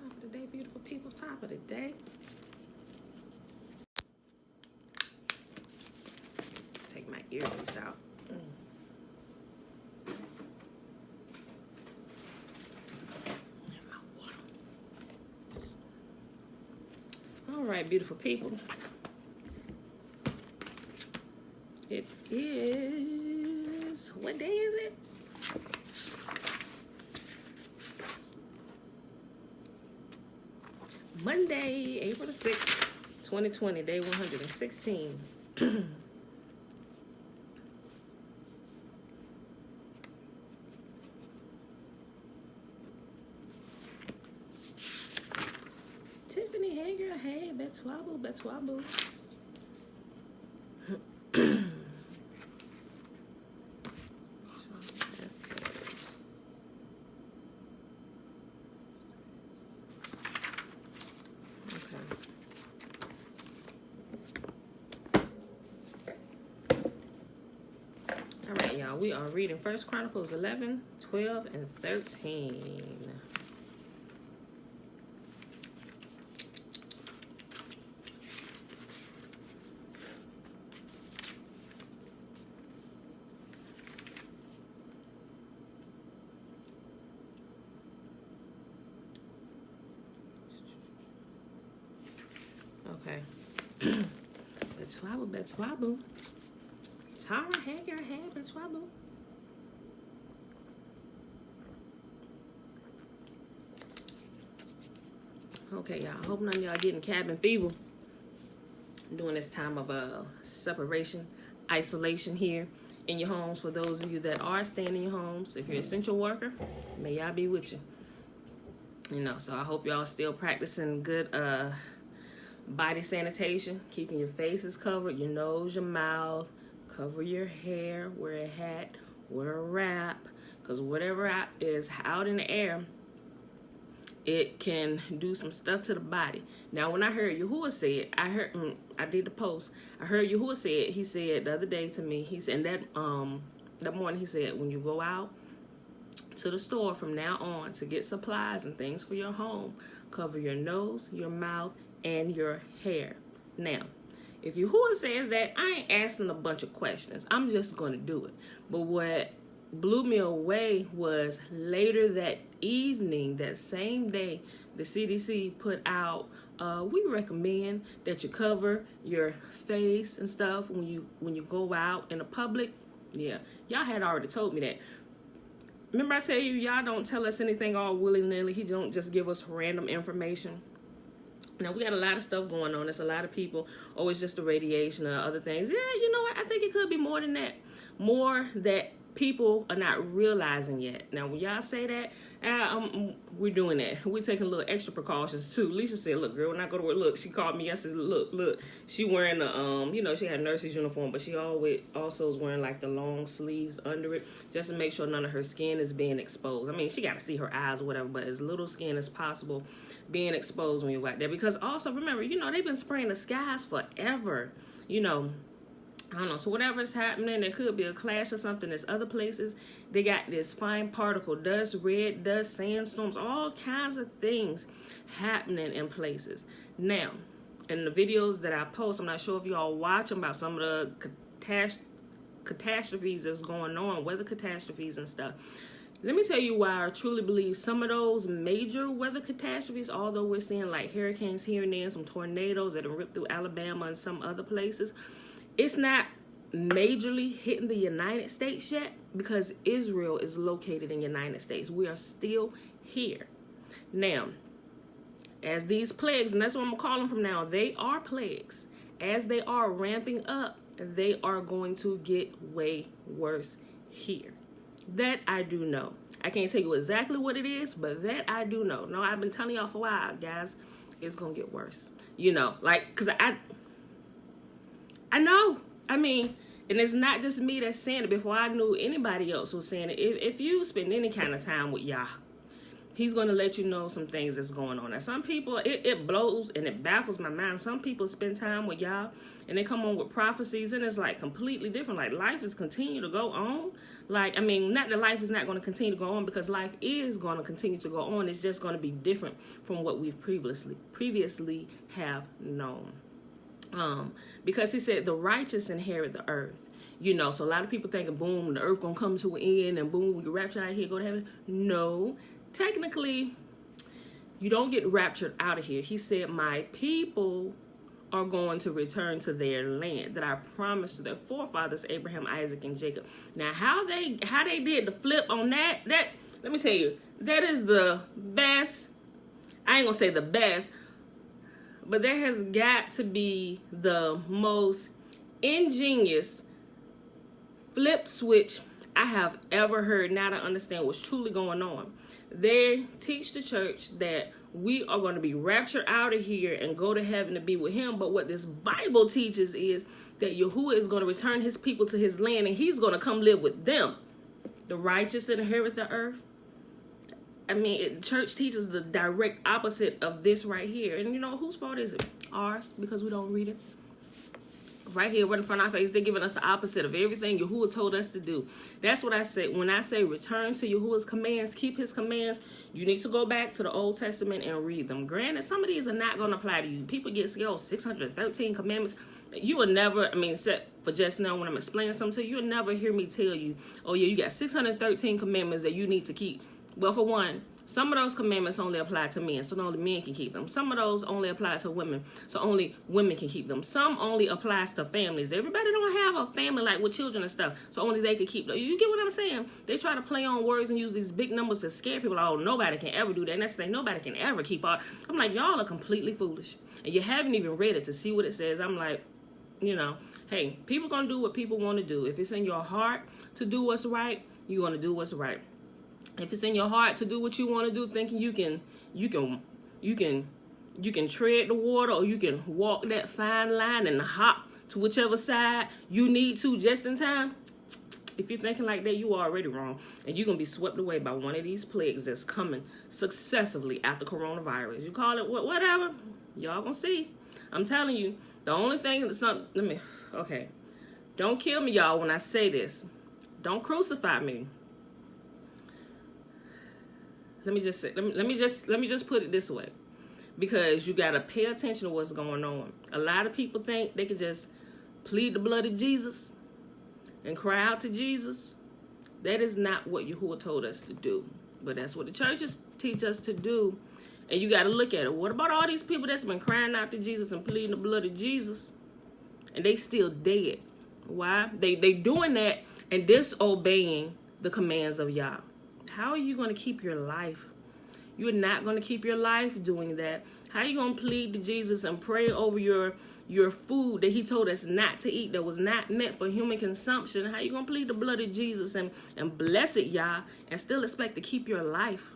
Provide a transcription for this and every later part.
Top of the day, beautiful people. Top of the day. Take my earpiece out. All right, beautiful people. It is, what day is it? Monday, April the 6th, 2020, day 116. Tiffany, hey girl, hey, Betswabble, Betswabble. All right, y'all, we are reading 1 Chronicles 11, 12, and 13. Okay. Betswabble, Betswabble. Tara, hey girl, hey, Betswabble. Okay, y'all. I hope none of y'all getting cabin fever during this time of separation, isolation here in your homes. For those of you that are staying in your homes, if you're an essential worker, may y'all be with you. You know, so I hope y'all still practicing good body sanitation, keeping your faces covered, your nose, your mouth, cover your hair, wear a hat, wear a wrap, because whatever is out in the air, it can do some stuff to the body. Now, when I heard Yahuwah say it, I did the post. I heard Yahuwah say it. He said the other day to me, he said that morning, he said, when you go out to the store from now on to get supplies and things for your home, cover your nose, your mouth, and your hair. Now, if Yahuwah says that, I ain't asking a bunch of questions. I'm just going to do it. But what blew me away was later that evening, that same day, the CDC put out, we recommend that you cover your face and stuff when you go out in the public. Yeah, y'all had already told me that. Remember I tell you, y'all don't tell us anything all willy-nilly. He don't just give us random information. Now, we got a lot of stuff going on. There's a lot of people, oh, it's just the radiation or other things. Yeah, you know what? I think it could be more than that. More that people are not realizing yet. Now, when y'all say that, we're doing that. We're taking a little extra precautions, too. Lisa said, look, girl, when I go to work, look, she called me yesterday, look. She wearing the, she had a nurse's uniform, but she also is wearing, like, the long sleeves under it, just to make sure none of her skin is being exposed. I mean, she got to see her eyes or whatever, but as little skin as possible being exposed when you're out there. Because also, remember, they've been spraying the skies forever, I don't know. So whatever's happening, there could be a clash or something. There's other places. They got this fine particle dust, red dust, sandstorms, all kinds of things happening in places. Now, in the videos that I post, I'm not sure if y'all watch them about some of the catastrophes that's going on, weather catastrophes and stuff. Let me tell you why I truly believe some of those major weather catastrophes, although we're seeing like hurricanes here and there, some tornadoes that have ripped through Alabama and some other places, it's not majorly hitting the United States yet because Israel is located in the United States. We are still here. Now, as these plagues, and that's what I'm going to call them from now, they are plagues. As they are ramping up, they are going to get way worse here. That I do know. I can't tell you exactly what it is, but that I do know. No, I've been telling y'all for a while, guys, it's going to get worse. Because I know. I mean, and it's not just me that's saying it. Before I knew anybody else was saying it. If you spend any kind of time with Yah, He's going to let you know some things that's going on. Now, some people, it blows and it baffles my mind. Some people spend time with y'all and they come on with prophecies and it's like completely different. Like life is continue to go on. Like, I mean, not that life is not going to continue to go on, because life is going to continue to go on. It's just going to be different from what we've previously have known. Because he said the righteous inherit the earth. You know, so a lot of people thinking, boom, the earth gonna come to an end and boom, we get raptured out of here, go to heaven. No, technically, you don't get raptured out of here. He said, my people are going to return to their land that I promised to their forefathers, Abraham, Isaac, and Jacob. Now, how they did the flip on that, let me tell you, that is the best. I ain't gonna say the best, but that has got to be the most ingenious flip switch I have ever heard. Now to understand what's truly going on. They teach the church that we are going to be raptured out of here and go to heaven to be with him. But what this Bible teaches is that Yahuwah is going to return his people to his land and he's going to come live with them. The righteous inherit the earth. I mean, church teaches the direct opposite of this right here. And you know, whose fault is it? Ours, because we don't read it. Right here, right in front of our face, they're giving us the opposite of everything Yahuwah told us to do. That's what I say. When I say return to Yahuwah's commands, keep his commands, you need to go back to the Old Testament and read them. Granted, some of these are not going to apply to you. People get scared, 613 commandments. You will never, I mean, except for just now when I'm explaining something to you, you'll never hear me tell you, oh yeah, you got 613 commandments that you need to keep. Well, for one, some of those commandments only apply to men, so only men can keep them. Some of those only apply to women, so only women can keep them. Some only applies to families. Everybody don't have a family like with children and stuff, so only they can keep them. You get what I'm saying? They try to play on words and use these big numbers to scare people. Oh, nobody can ever do that. And that's the thing, nobody can ever keep all. I'm like, y'all are completely foolish. And you haven't even read it to see what it says. I'm like, you know, hey, people gonna do what people want to do. If it's in your heart to do what's right, you're gonna do what's right. If it's in your heart to do what you want to do, thinking you can tread the water, or you can walk that fine line and hop to whichever side you need to just in time. If you're thinking like that, you are already wrong, and you're gonna be swept away by one of these plagues that's coming successively after coronavirus. You call it whatever, y'all gonna see. I'm telling you, the only thing okay, don't kill me, y'all, when I say this. Don't crucify me. Let me just put it this way, because you gotta pay attention to what's going on. A lot of people think they can just plead the blood of Jesus and cry out to Jesus. That is not what Yahuwah told us to do, but that's what the churches teach us to do. And you gotta look at it. What about all these people that's been crying out to Jesus and pleading the blood of Jesus, and they still dead? Why? They doing that and disobeying the commands of Yah. How are you going to keep your life? You're not going to keep your life doing that. How are you going to plead to Jesus and pray over your food that he told us not to eat, that was not meant for human consumption? How are you going to plead the blood of Jesus and bless it, Yah, and still expect to keep your life?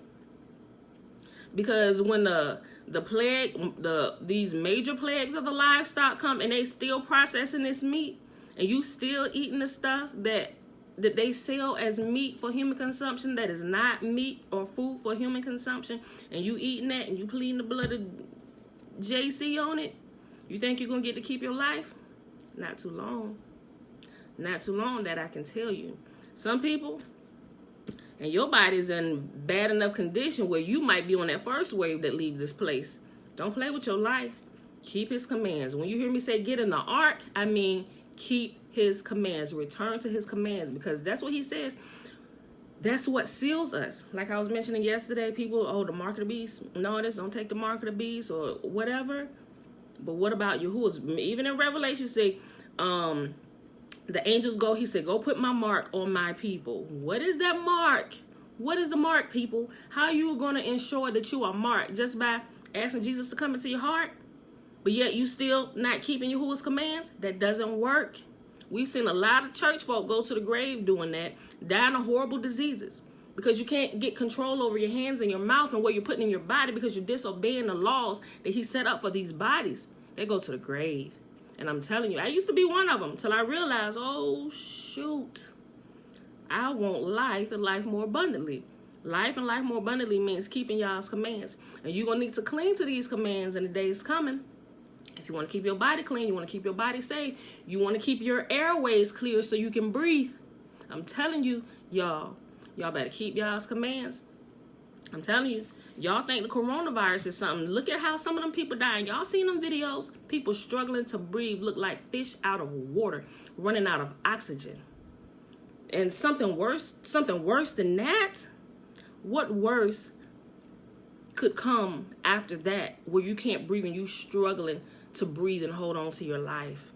Because when the plague, these major plagues of the livestock come and they still processing this meat, and you still eating the stuff that they sell as meat for human consumption, that is not meat or food for human consumption, and you eating that and you pleading the blood of JC on it, you think you're going to get to keep your life? Not too long. Not too long, that I can tell you. Some people, and your body's in bad enough condition where you might be on that first wave that leave this place. Don't play with your life. Keep his commands. When you hear me say get in the ark, I mean keep his commands, return to his commands, because that's what he says. That's what seals us. Like I was mentioning yesterday, people, the mark of the beast. No, don't take the mark of the beast or whatever. But what about Yahuwah's? Even in Revelation, say, the angels go, he said, go put my mark on my people. What is that mark? What is the mark, people? How are you going to ensure that you are marked? Just by asking Jesus to come into your heart? But yet you still not keeping Yahuwah's commands? That doesn't work. We've seen a lot of church folk go to the grave doing that, dying of horrible diseases, because you can't get control over your hands and your mouth and what you're putting in your body, because you're disobeying the laws that he set up for these bodies. They go to the grave. And I'm telling you, I used to be one of them till I realized, oh, shoot, I want life and life more abundantly. Life and life more abundantly means keeping y'all's commands. And you're going to need to cling to these commands in the days coming. If you want to keep your body clean, you want to keep your body safe, you want to keep your airways clear so you can breathe. I'm telling you, y'all better keep y'all's commands. I'm telling you, y'all think the coronavirus is something. Look at how some of them people dying. Y'all seen them videos? People struggling to breathe, look like fish out of water, running out of oxygen. And something worse than that? What worse could come after that where you can't breathe and you struggling to breathe and hold on to your life?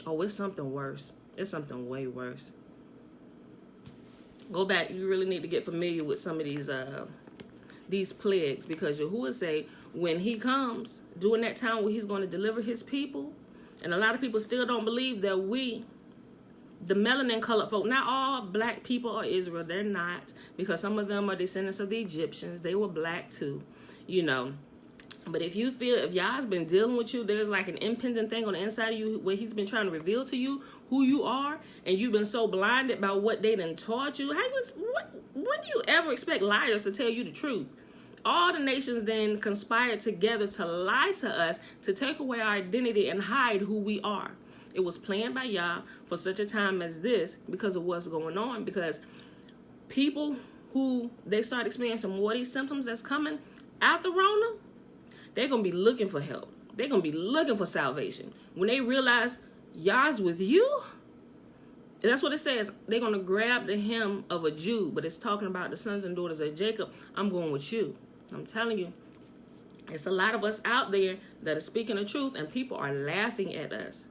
Oh, it's something worse. It's something way worse. Go back. You really need to get familiar with some of these plagues, because Yahuwah say when he comes during that time where he's going to deliver his people, and a lot of people still don't believe that we, the melanin colored folk, not all black people are Israel. They're not, because some of them are descendants of the Egyptians. They were black too, you know. But if you feel, if Yah's been dealing with you, there's like an impending thing on the inside of you where he's been trying to reveal to you who you are, and you've been so blinded by what they done taught you. What do you ever expect liars to tell you the truth? All the nations then conspired together to lie to us, to take away our identity and hide who we are. It was planned by Yah for such a time as this because of what's going on. Because people who they start experiencing more of these symptoms that's coming out the Rona, they're going to be looking for help. They're going to be looking for salvation. When they realize Yah's with you, that's what it says. They're going to grab the hem of a Jew, but it's talking about the sons and daughters of Jacob. I'm going with you. I'm telling you, it's a lot of us out there that are speaking the truth, and people are laughing at us.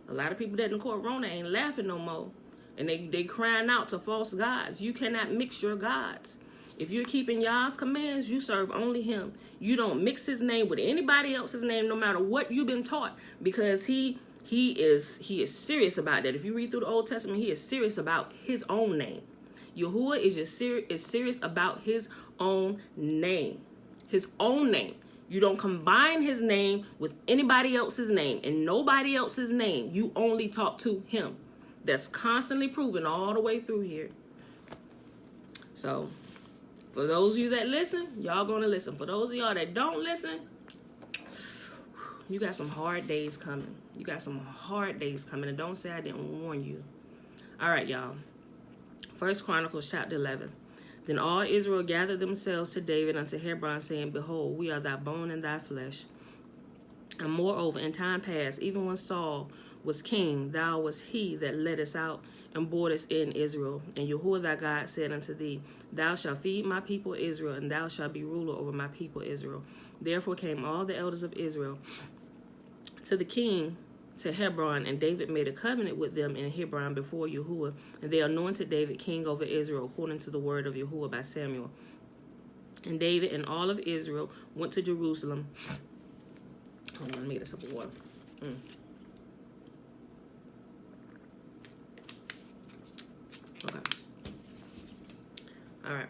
A lot of people that in Corona ain't laughing no more, and they crying out to false gods. You cannot mix your gods. If you're keeping Yah's commands, you serve only him. You don't mix his name with anybody else's name, no matter what you've been taught, because he is serious about that. If you read through the Old Testament, he is serious about his own name. Yahuwah is serious about his own name. His own name. You don't combine his name with anybody else's name and nobody else's name. You only talk to him. That's constantly proven all the way through here. So, for those of you that listen, y'all gonna listen. For those of y'all that don't listen, you got some hard days coming. You got some hard days coming. And don't say I didn't warn you. All right, y'all. 1 Chronicles chapter 11. Then all Israel gathered themselves to David unto Hebron, saying, Behold, we are thy bone and thy flesh. And moreover, in time past, even when Saul was king, thou was he that led us out and brought us in Israel. And Yahuwah thy God said unto thee, Thou shalt feed my people Israel, and thou shalt be ruler over my people Israel. Therefore came all the elders of Israel to the king to Hebron, and David made a covenant with them in Hebron before Yahuwah, and they anointed David king over Israel according to the word of Yahuwah by Samuel. And David and all of Israel went to Jerusalem. Hold on, let me get a sip of water. Okay. All right.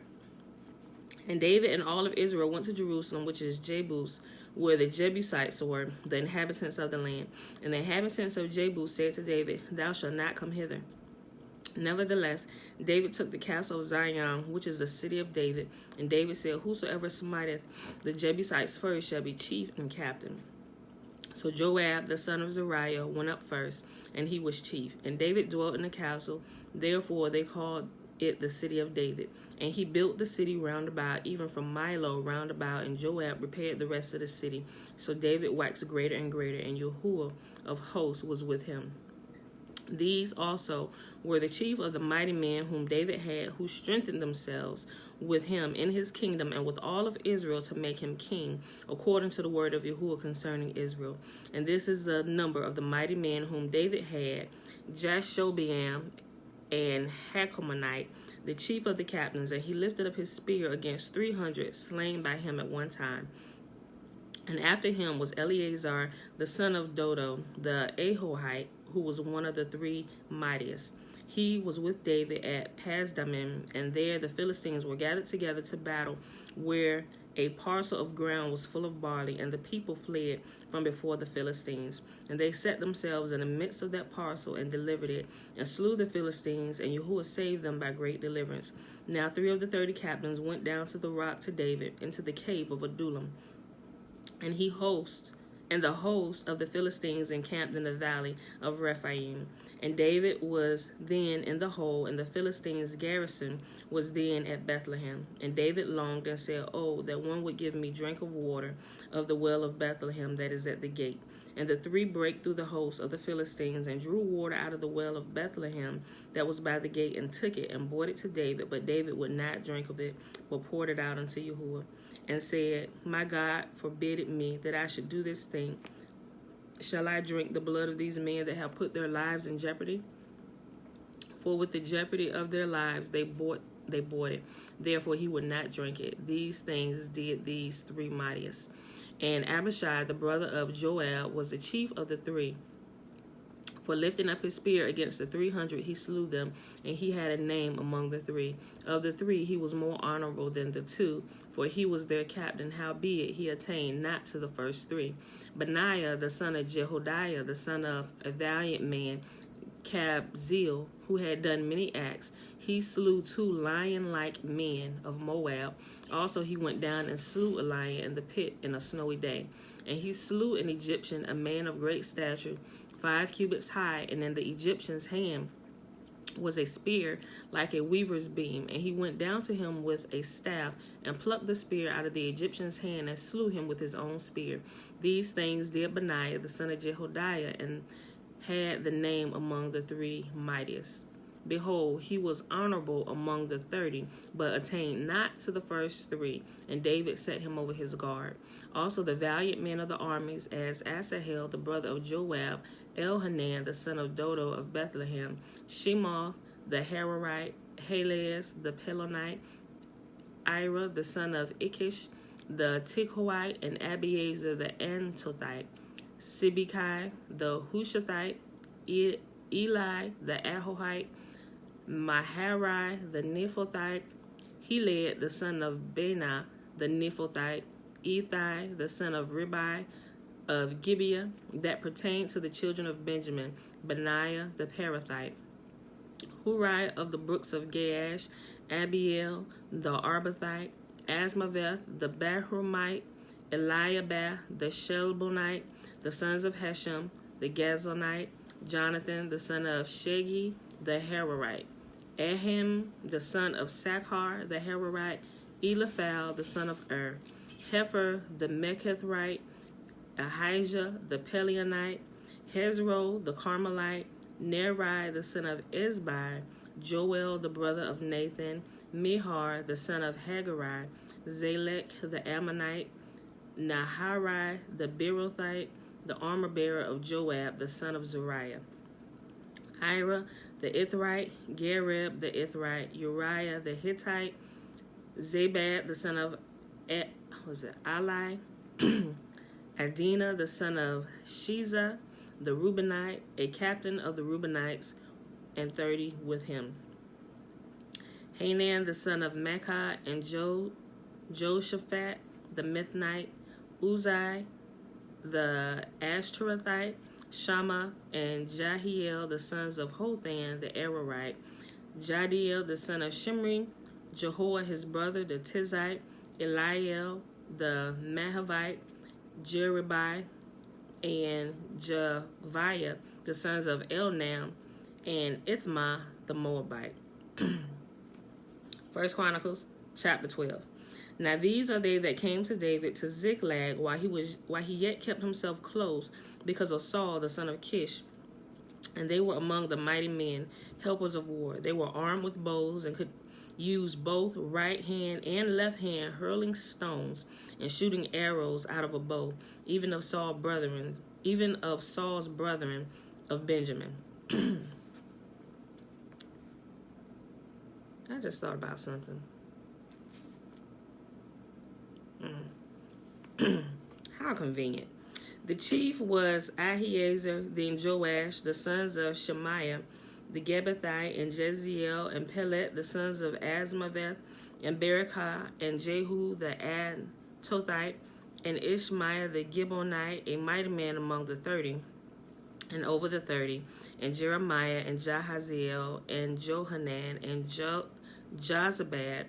And David and all of Israel went to Jerusalem, which is Jebus, where the Jebusites were, the inhabitants of the land. And the inhabitants of Jebus said to David, Thou shalt not come hither. Nevertheless, David took the castle of Zion, which is the city of David. And David said, Whosoever smiteth the Jebusites first shall be chief and captain. So Joab, the son of Zeruiah, went up first, and he was chief. And David dwelt in the castle. Therefore they called it the city of David. And he built the city round about, even from Milo round about, and Joab repaired the rest of the city. So David waxed greater and greater, and Yahuwah of hosts was with him. These also were the chief of the mighty men whom David had, who strengthened themselves with him in his kingdom and with all of Israel to make him king, according to the word of Yahuwah concerning Israel. And this is the number of the mighty men whom David had: Jashobeam and Hakomonite, the chief of the captains, and he lifted up his spear against 300 slain by him at one time. And after him was Eleazar, the son of Dodo, the Ahohite, who was one of the three mightiest. he was with David at Pasdammim, and there the Philistines were gathered together to battle, where a parcel of ground was full of barley, and the people fled from before the Philistines. And they set themselves in the midst of that parcel and delivered it, and slew the Philistines, and Yahuwah saved them by great deliverance. Now 3 of the 30 captains went down to the rock to David, into the cave of Adullam. And the host of the Philistines encamped in the valley of Rephaim. And David was then in the hold, and the Philistines' garrison was then at Bethlehem. And David longed and said, "Oh, that one would give me drink of water of the well of Bethlehem that is at the gate." And the 3 brake through the host of the Philistines, and drew water out of the well of Bethlehem that was by the gate, and took it, and brought it to David. But David would not drink of it, but poured it out unto Yahuwah, and said, "My God forbid it me that I should do this thing. Shall I drink the blood of these men that have put their lives in jeopardy? For with the jeopardy of their lives they bought it. Therefore he would not drink it. These things did these 3 mightiest. And Abishai, the brother of Joab, was the chief of the 3. For lifting up his spear against the 300, he slew them, and he had a name among the 3. Of the 3, he was more honorable than the 2, for he was their captain. Howbeit, he attained not to the first 3. Benaiah, the son of Jehodiah, the son of a valiant man, Kabzeel, who had done many acts, he slew 2 lion-like men of Moab. Also he went down and slew a lion in the pit in a snowy day. And he slew an Egyptian, a man of great stature, 5 cubits high, and in the Egyptian's hand was a spear like a weaver's beam. And he went down to him with a staff, and plucked the spear out of the Egyptian's hand, and slew him with his own spear. These things did Benaiah, the son of Jehodiah, and had the name among the 3 mightiest. Behold, he was honorable among the 30, but attained not to the first 3. And David set him over his guard. Also the valiant men of the armies, as Asahel, the brother of Joab, Elhanan, the son of Dodo of Bethlehem, Shemoth, the Hararite, Helez, the Pelonite, Ira, the son of Ikish, the Tikhoite, and Abiezer, the Antothite, Sibekai, the Hushathite, Eli, the Ahohite, Maharai, the Nephothite, Heled, the son of Benah, the Nephothite, Ethai, the son of Ribai, of Gibeah, that pertained to the children of Benjamin, Benaiah, the Parathite, Hurai of the brooks of Gaash, Abiel, the Arbathite, Asmaveth, the Bahramite, Eliabah, the Shelbonite, the sons of Hashem, the Gazonite, Jonathan, the son of Shegi, the Hararite, Ahem, the son of Sakhar, the Hararite, Eliphal, the son of Hefer, the Mekethrite, Ahijah, the Pelionite, Hezro, the Carmelite, Neri, the son of Ezbai, Joel, the brother of Nathan, Mihar, the son of Haggai, Zalek, the Ammonite, Naharai, the Berothite, the armor-bearer of Joab, the son of Zariah, Ira, the Ithrite, Gareb, the Ithrite, Uriah, the Hittite, Zabad, the son of Ali, Adina, the son of Shiza, the Reubenite, a captain of the Reubenites, and 30 with him. Hanan, the son of Makkah, and Joshaphat, the Mithnite, Uzai, the Ashtorethite, Shammah, and Jahiel, the sons of Hothan, the Ararite, Jadiel, the son of Shimri, Jehoah, his brother, the Tizite, Eliel, the Mahavite, Jeribai, and Javiah, the sons of Elnam, and Ithmah, the Moabite. 1 Chronicles, chapter 12. Now these are they that came to David to Ziklag while he yet kept himself close because of Saul, the son of Kish. And they were among the mighty men, helpers of war. They were armed with bows and could use both right hand and left hand, hurling stones and shooting arrows out of a bow, even of Saul's brethren of Benjamin. I just thought about something. How convenient. The chief was Ahiezer, then Joash, the sons of Shemaiah, the Gebethite, and Jeziel, and Pelet, the sons of Azmaveth, and Berekah, and Jehu the Antothite, and Ishmaiah the Gibeonite, a mighty man among the 30, and over the 30, and Jeremiah, and Jahaziel, and Johanan, and Jozabad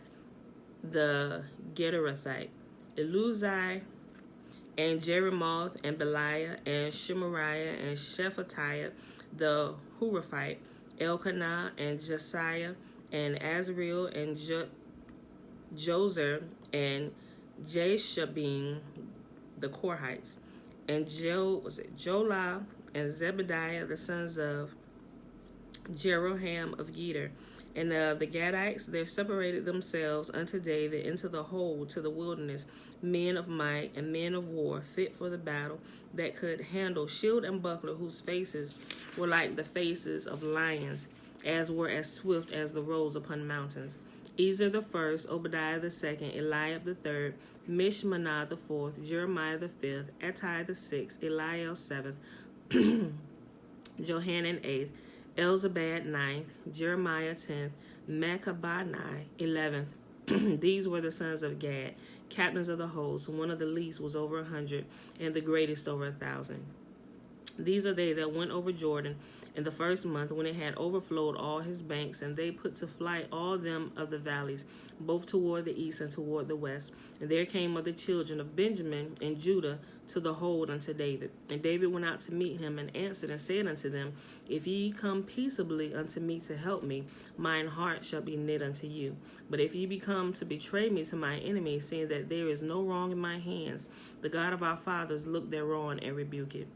the Gederathite, Eluzai, and Jeremoth, and Beliah, and Shemariah, and Shephatiah the Huraphite, Elkanah, and Josiah, and Azriel, and Jozer, and Jashabim the Korhites, and Jolah, and Zebediah the sons of Jeroham of Geder. And the Gadites, they separated themselves unto David into the hold to the wilderness, men of might and men of war, fit for the battle, that could handle shield and buckler, whose faces were like the faces of lions, as swift as the roes upon mountains. Ezer the first, Obadiah the second, Eliab the third, Mishmanah the fourth, Jeremiah the fifth, Attai the sixth, Eliel seventh, Johanan eighth, Elzabad ninth, Jeremiah 10th, Maccabanai 11th. These were the sons of Gad, captains of the host. One of the least was over 100, and the greatest over 1,000. These are they that went over Jordan in the first month, when it had overflowed all his banks, and they put to flight all them of the valleys, both toward the east and toward the west. And there came of the children of Benjamin and Judah to the hold unto David. And David went out to meet him, and answered and said unto them, If ye come peaceably unto me to help me, mine heart shall be knit unto you. But if ye be come to betray me to my enemies, seeing that there is no wrong in my hands, the God of our fathers look thereon and rebuke it.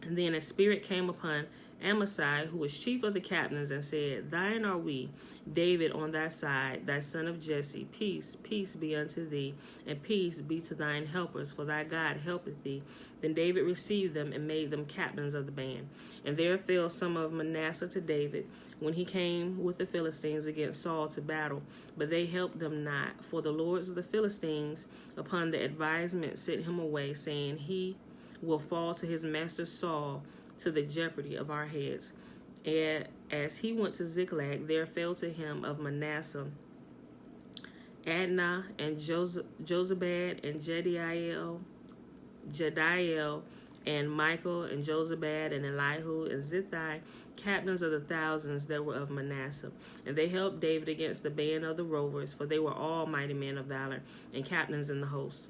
And then a spirit came upon Amasai, who was chief of the captains, and said, Thine are we, David on thy side, thy son of Jesse. Peace, peace be unto thee, and peace be to thine helpers, for thy God helpeth thee. Then David received them and made them captains of the band. And there fell some of Manasseh to David, when he came with the Philistines against Saul to battle. But they helped them not, for the lords of the Philistines upon the advisement sent him away, saying, He will fall to his master Saul, to the jeopardy of our heads. And as he went to Ziklag, there fell to him of Manasseh Adnah, and Jozabad, and Jediael, and Michael, and Jozabad, and Elihu, and Zithai, captains of the thousands that were of Manasseh. And they helped David against the band of the rovers, for they were all mighty men of valor, and captains in the host.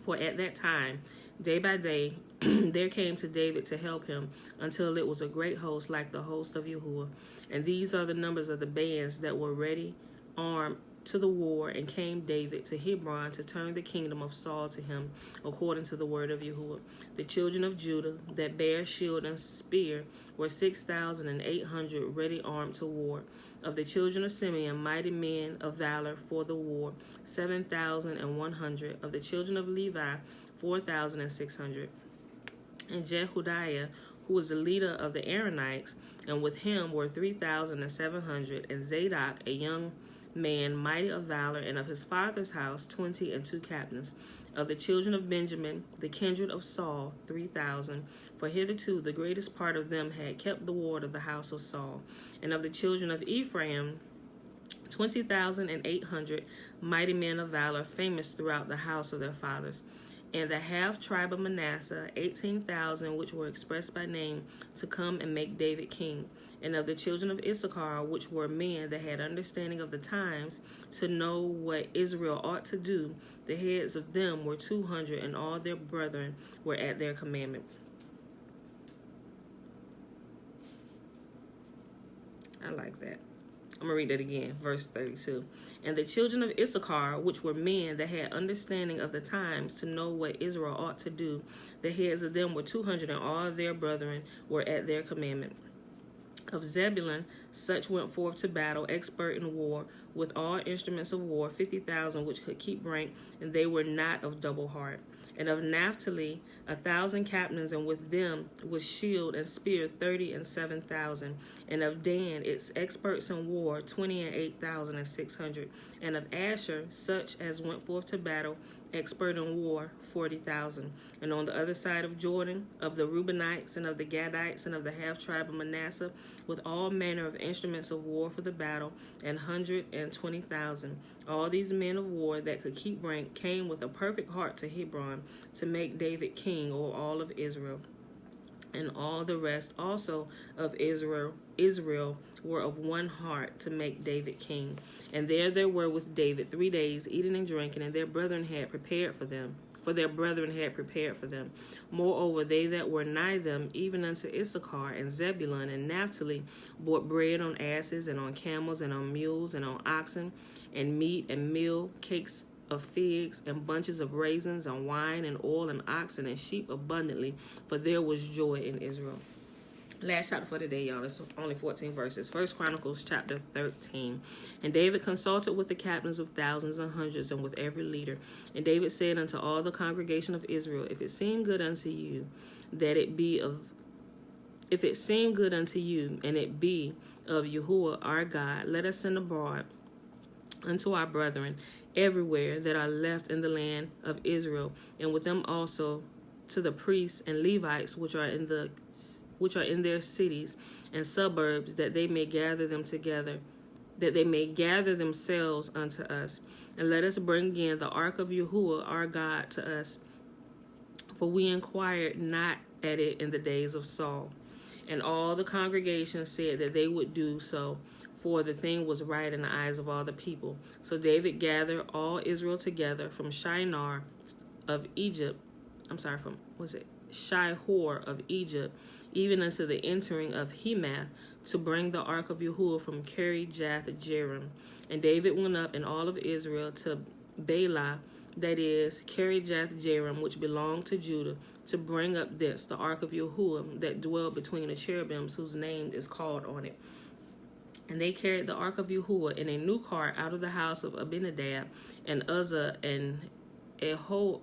For at that time, day by day, there came to David to help him, until it was a great host like the host of Yahuwah. And these are the numbers of the bands that were ready armed to the war, and came David to Hebron to turn the kingdom of Saul to him, according to the word of Yahuwah. The children of Judah that bare shield and spear were 6,800 ready armed to war. Of the children of Simeon, mighty men of valor for the war, 7,100. Of the children of Levi, 4,600. And Jehudiah, who was the leader of the Aaronites, and with him were 3,700. And Zadok, a young man mighty of valor, and of his father's house 22 captains. Of the children of Benjamin, the kindred of Saul, 3,000. For hitherto the greatest part of them had kept the ward of the house of Saul. And of the children of Ephraim, 20,800 mighty men of valor, famous throughout the house of their fathers. And the half tribe of Manasseh, 18,000, which were expressed by name, to come and make David king. And of the children of Issachar, which were men that had understanding of the times, to know what Israel ought to do, the heads of them were 200, and all their brethren were at their commandment. I like that. I'm going to read that again, verse 32. And the children of Issachar, which were men that had understanding of the times, to know what Israel ought to do, the heads of them were 200, and all their brethren were at their commandment. Of Zebulun, Such went forth to battle, expert in war, with all instruments of war, 50,000 which could keep rank, and they were not of double heart. And of Naphtali 1,000 captains, and with them with shield and spear 30 and 7,000. And of Dan its experts in war 20 and 8,600. And of Asher such as went forth to battle, expert in war 40,000. And on the other side of Jordan, of the Reubenites and of the Gadites and of the half tribe of Manasseh, with all manner of instruments of war for the battle, 120,000. All these men of war that could keep rank came with a perfect heart to Hebron to make David king over all of Israel. And all the rest also of Israel were of one heart to make David king. And there they were with David 3 days, eating and drinking, and their brethren had prepared for them. For their brethren had prepared for them. Moreover, they that were nigh them, even unto Issachar and Zebulun and Naphtali, bought bread on asses and on camels and on mules and on oxen, and meat and meal, cakes of figs and bunches of raisins and wine and oil and oxen and sheep abundantly, for there was joy in Israel. Last chapter for today, y'all. It's only 14 verses. 1 Chronicles chapter 13. And David consulted with the captains of thousands and hundreds, and with every leader. And David said unto all the congregation of Israel, if it seem good unto you, and it be of Yahuwah our God, let us send abroad unto our brethren everywhere that are left in the land of Israel, and with them also to the priests and Levites which are in their cities and suburbs, that they may gather them together, that they may gather themselves unto us. And let us bring again the ark of Yahuwah our God to us, for we inquired not at it in the days of Saul. And all the congregation said that they would do so, for the thing was right in the eyes of all the people. So David gathered all Israel together from Shihor of Egypt, Shihor of Egypt, even unto the entering of Hemath, to bring the ark of Yahuwah from Kiriath-jearim. And David went up and all of Israel to Baalah, that is, Kiriath-jearim, which belonged to Judah, to bring up thence the ark of Yahuwah that dwelled between the cherubims, whose name is called on it. And they carried the ark of Yahuwah in a new cart out of the house of Abinadab, and Uzzah and Ahio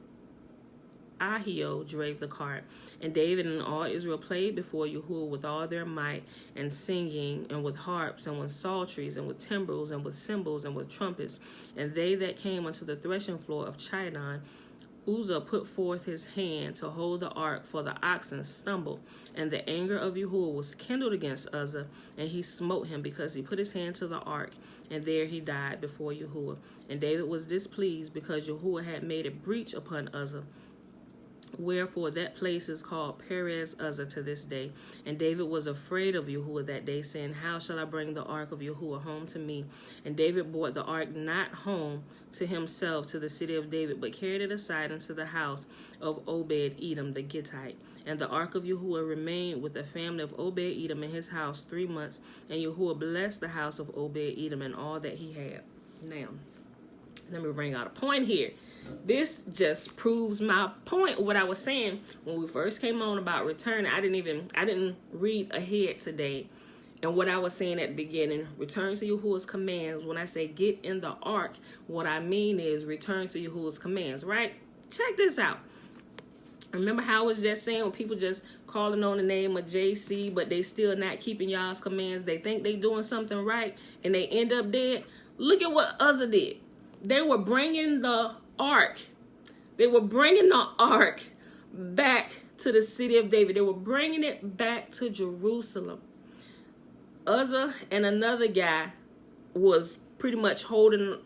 drave the cart. And David and all Israel played before Yahuwah with all their might, and singing, and with harps, and with psalteries, and with timbrels, and with cymbals, and with trumpets. And they that came unto the threshing floor of Chidon, Uzzah put forth his hand to hold the ark, for the oxen stumbled. And the anger of Yahuwah was kindled against Uzzah, and he smote him, because he put his hand to the ark, and there he died before Yahuwah. And David was displeased, because Yahuwah had made a breach upon Uzzah. Wherefore that place is called Perez Uzzah to this day. And David was afraid of Yahuwah that day, saying, how shall I bring the ark of Yahuwah home to me? And David brought the ark not home to himself to the city of David, but carried it aside into the house of Obed-Edom the Gittite. And the ark of Yahuwah remained with the family of Obed-Edom in his house 3 months. And Yahuwah blessed the house of Obed-Edom and all that he had. Now, let me bring out a point here. This just proves my point, what I was saying when we first came on about returning. I didn't read ahead today. And what I was saying at the beginning, return to Yahuwah's commands. When I say get in the ark, what I mean is return to Yahuwah's commands, right? Check this out. Remember how I was just saying when people just calling on the name of JC, but they still not keeping y'all's commands. They think they doing something right, and they end up dead. Look at what Uzzah did. They were bringing the ark. They were bringing the ark back to the city of David. They were bringing it back to Jerusalem. Uzzah and another guy was pretty much holding,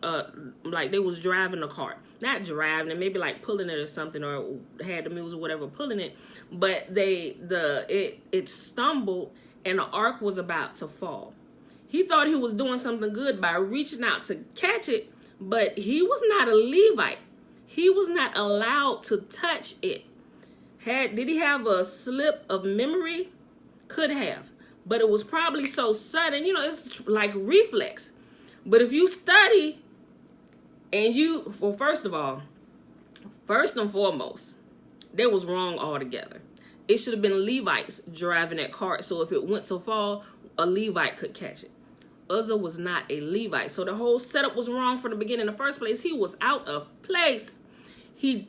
like they was driving the cart. Not driving it, maybe like pulling it or something, or had the mules or whatever pulling it. But it stumbled, and the ark was about to fall. He thought he was doing something good by reaching out to catch it, but he was not a Levite. He was not allowed to touch it. Did he have a slip of memory? Could have. But it was probably so sudden, it's like reflex. But if you study and first and foremost, they was wrong altogether. It should have been Levites driving that cart, so if it went to fall, a Levite could catch it. Uzzah was not a Levite. So the whole setup was wrong from the beginning. In the first place, he was out of place. It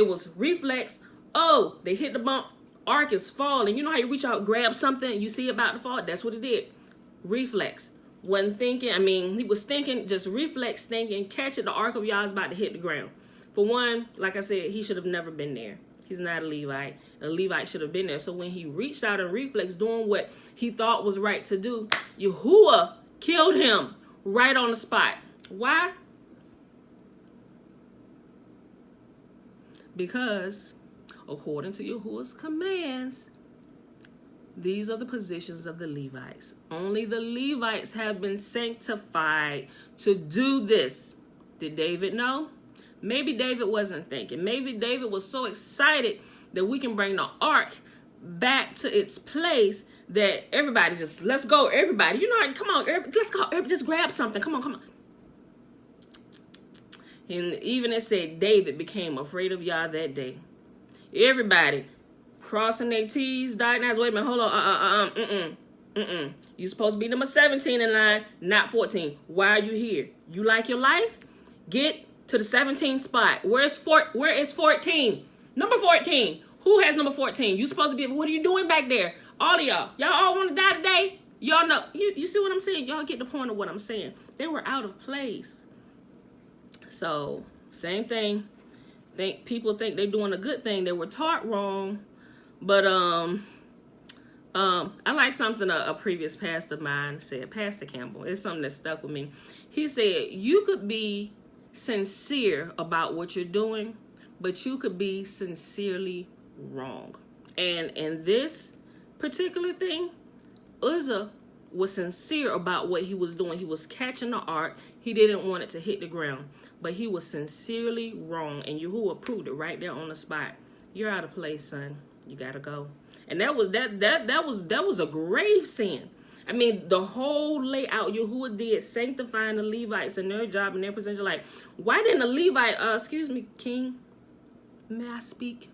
was reflex. Oh, they hit the bump. Ark is falling. You know how you reach out, grab something, you see about to fall? That's what it did. Reflex. Wasn't thinking. He was thinking, just reflex thinking, catch it. The Ark of Yah is about to hit the ground. For one, like I said, he should have never been there. He's not a Levite. A Levite should have been there. So when he reached out and reflex, doing what he thought was right to do, Yahuwah killed him right on the spot. Why? Because according to Yahuwah's commands, these are the positions of the Levites. Only the Levites have been sanctified to do this. Did David know? Maybe David wasn't thinking. Maybe David was so excited that we can bring the ark back to its place that everybody just, let's go, everybody. You know, come on, let's go, just grab something. Come on. And even it said David became afraid of Yah that day. Everybody crossing their T's, dotting I's. Wait a minute, hold on. You supposed to be number 17 in line, not 14. Why are you here? You like your life? Get to the 17 spot. Where is 14? Number 14. Who has number 14? You supposed to be, what are you doing back there? All of y'all. Y'all all want to die today? Y'all know. You see what I'm saying? Y'all get the point of what I'm saying. They were out of place. So, same thing. People think they're doing a good thing. They were taught wrong. But I like something a previous pastor of mine said, Pastor Campbell. It's something that stuck with me. He said, you could be sincere about what you're doing, but you could be sincerely wrong. And in this particular thing, Uzzah was sincere about what he was doing. He was catching the ark. He didn't want it to hit the ground, but he was sincerely wrong. And Yahuwah proved it right there on the spot. You're out of place, son. You gotta go. And that was a grave sin. The whole layout Yahuwah did, sanctifying the Levites and their job and their position. Like, why didn't the Levite, excuse me, King, may I speak?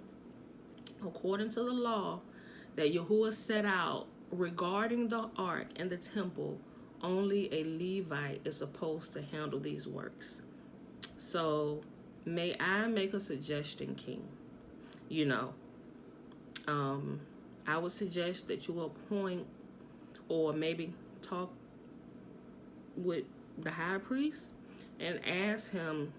According to the law that Yahuwah set out regarding the ark and the temple, only a Levite is supposed to handle these works. So, may I make a suggestion, King? I would suggest that you appoint or maybe talk with the high priest and ask him,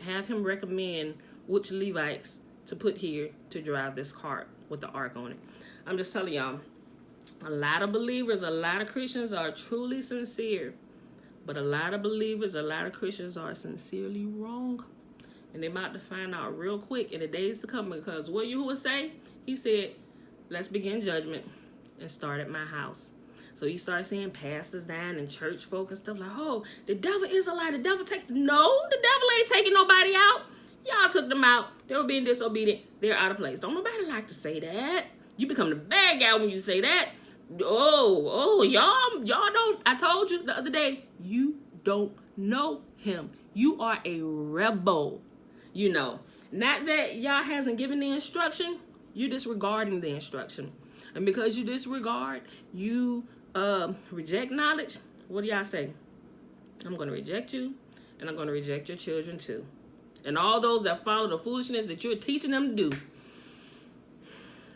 have him recommend which Levites to put here to drive this cart with the ark on it. I'm just telling y'all, a lot of believers, a lot of Christians are truly sincere, but a lot of believers, a lot of Christians are sincerely wrong. And they're about to find out real quick in the days to come, because what Yahuwah say? He said, let's begin judgment and start at my house. So you start seeing pastors dying and church folk and stuff like, oh, the devil is a lie. The devil No, the devil ain't taking nobody out. Y'all took them out. They were being disobedient. They're out of place. Don't nobody like to say that. You become the bad guy when you say that. Oh, y'all don't. I told you the other day, you don't know him. You are a rebel. Not that Yah hasn't given the instruction, you're disregarding the instruction. And because you disregard, you reject knowledge, what do y'all say? I'm going to reject you, and I'm going to reject your children too. And all those that follow the foolishness that you're teaching them to do.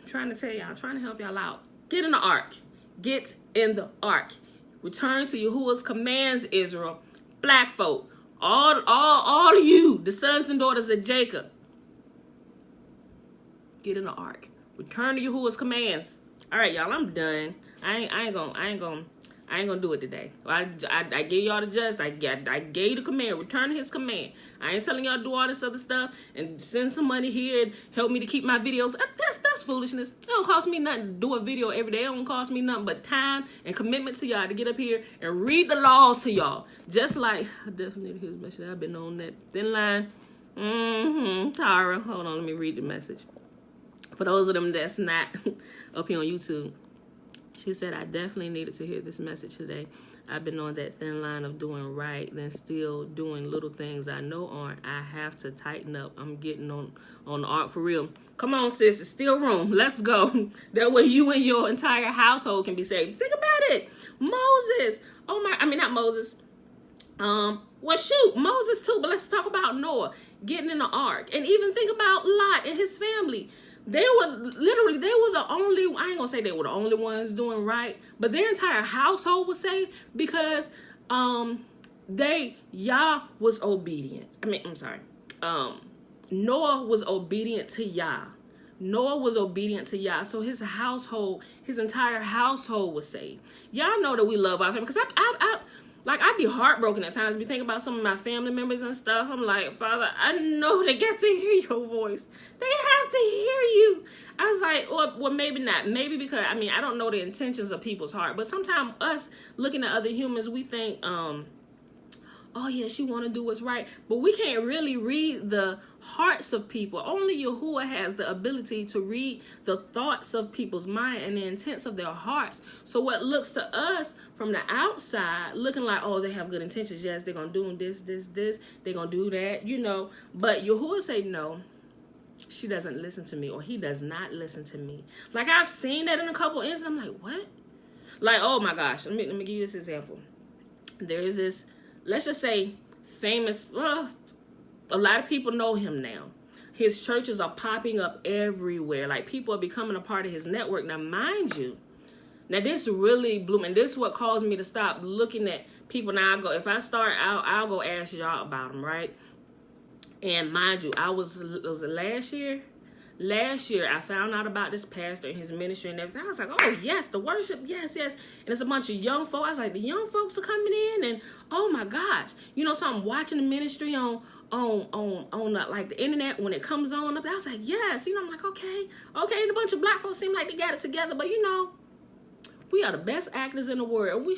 I'm trying to tell y'all, I'm trying to help y'all out. Get in the ark. Get in the ark. Return to Yahuwah's commands, Israel. Black folk. All of you, the sons and daughters of Jacob, get in the ark. Return to Yahuwah's commands. All right, y'all, I'm done. I ain't gonna do it today. I gave y'all the just. I gave the command. Return to his command. I ain't telling y'all to do all this other stuff and send some money here and help me to keep my videos. That's foolishness. It don't cost me nothing to do a video every day. It don't cost me nothing but time and commitment to y'all to get up here and read the laws to y'all. Just like, I definitely need to hear this message. I've been on that thin line. Tara, hold on, let me read the message. For those of them that's not up here on YouTube, she said, I definitely needed to hear this message today. I've been on that thin line of doing right, then still doing little things I know aren't. I have to tighten up. I'm getting on the arc for real. Come on, sis. It's still room. Let's go. That way you and your entire household can be saved. Think about it. Moses. Not Moses. Well, shoot, Moses too. But let's talk about Noah getting in the ark. And even think about Lot and his family. They were the only, I ain't gonna say they were the only ones doing right, but their entire household was saved because Yah was obedient. Noah was obedient to Yah. Noah was obedient to Yah, so his entire household was saved. Y'all know that we love our family, because I'd be heartbroken at times. Be thinking about some of my family members and stuff. I'm like, Father, I know they get to hear your voice. They have to hear you. I was like, well, maybe not. Maybe because, I don't know the intentions of people's heart. But sometimes us looking at other humans, we think, oh yeah, she want to do what's right. But we can't really read the hearts of people. Only Yahuwah has the ability to read the thoughts of people's mind and the intents of their hearts. So what looks to us from the outside, looking like, oh, they have good intentions. Yes, they're going to do this. They're going to do that, But Yahuwah say, no, she doesn't listen to me, or he does not listen to me. Like, I've seen that in a couple instances. I'm like, what? Like, oh my gosh. Let me give you this example. There is this, let's just say, famous, a lot of people know him now. His churches are popping up everywhere. Like, people are becoming a part of his network. Now, mind you, this really blew me. And this is what caused me to stop looking at people. Now, if I start out, I'll go ask y'all about them, right? And mind you, was it last year? Last year, I found out about this pastor and his ministry and everything. I was like, oh, yes, the worship, yes. And it's a bunch of young folks. I was like, the young folks are coming in, and oh, my gosh. So I'm watching the ministry on the internet when it comes on up. I was like, yes. I'm like, okay. And a bunch of black folks seem like they got it together. But, we are the best actors in the world. We